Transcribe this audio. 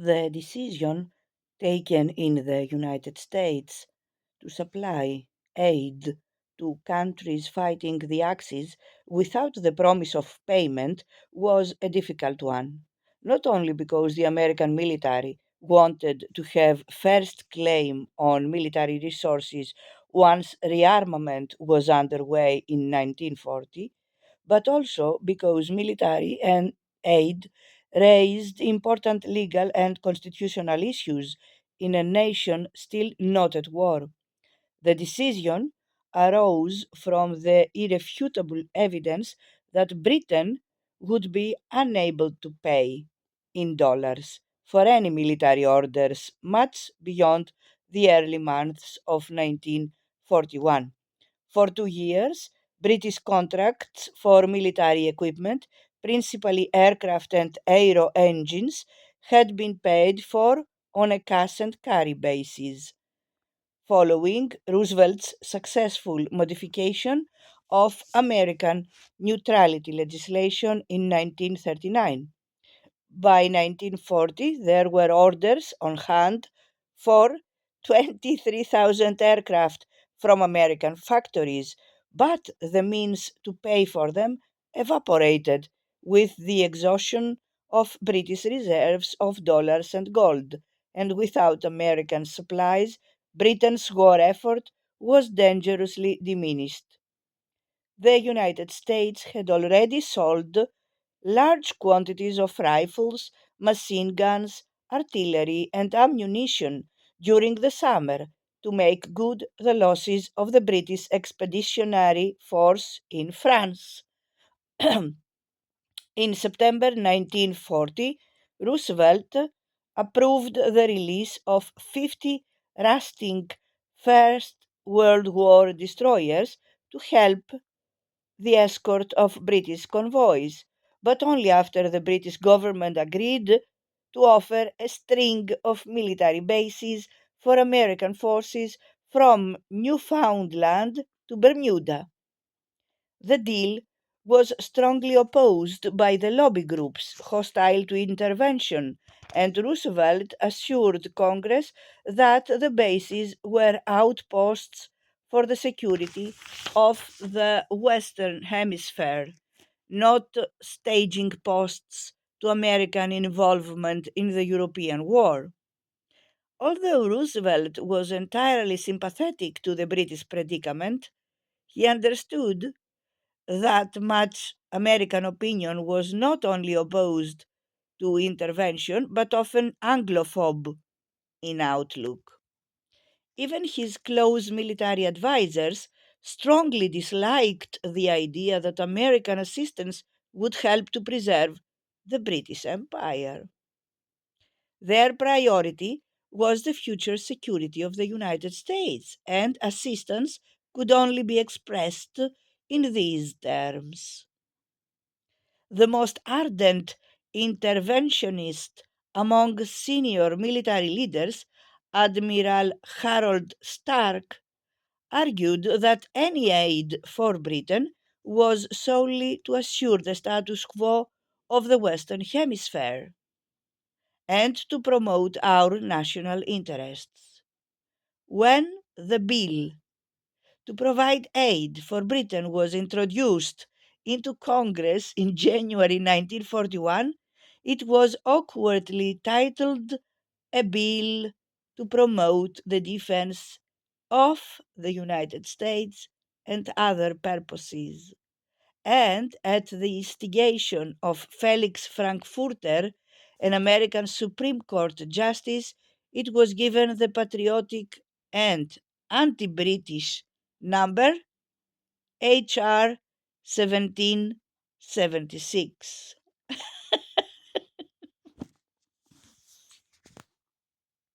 The decision taken in the United States to supply aid to countries fighting the Axis without the promise of payment was a difficult one, not only because the American military wanted to have first claim on military resources once rearmament was underway in 1940, but also because military and aid raised important legal and constitutional issues in a nation still not at war. The decision arose from the irrefutable evidence that Britain would be unable to pay in dollars for any military orders much beyond the early months of 1941. For 2 years, British contracts for military equipment, principally aircraft and aero engines, had been paid for on a cash and carry basis following Roosevelt's successful modification of American neutrality legislation in 1939. By 1940, there were orders on hand for 23,000 aircraft from American factories, but the means to pay for them evaporated with the exhaustion of British reserves of dollars and gold, and without American supplies, Britain's war effort was dangerously diminished. The United States had already sold large quantities of rifles, machine guns, artillery, and ammunition during the summer to make good the losses of the British Expeditionary Force in France. In September 1940, Roosevelt approved the release of 50 rusting First World War destroyers to help the escort of British convoys, but only after the British government agreed to offer a string of military bases for American forces from Newfoundland to Bermuda. The deal was strongly opposed by the lobby groups hostile to intervention, and Roosevelt assured Congress that the bases were outposts for the security of the Western Hemisphere, not staging posts to American involvement in the European War. Although Roosevelt was entirely sympathetic to the British predicament, he understood that much American opinion was not only opposed to intervention but often Anglophobe in outlook. Even his close military advisers strongly disliked the idea that American assistance would help to preserve the British Empire. Their priority was the future security of the United States, and assistance could only be expressed in these terms. The most ardent interventionist among senior military leaders, Admiral Harold Stark, argued that any aid for Britain was solely to assure the status quo of the Western Hemisphere and to promote our national interests. When the bill to provide aid for Britain was introduced into Congress in January 1941, it was awkwardly titled A Bill to Promote the Defense of the United States and Other Purposes. And at the instigation of Felix Frankfurter, an American Supreme Court justice, it was given the patriotic and anti British number HR 1776.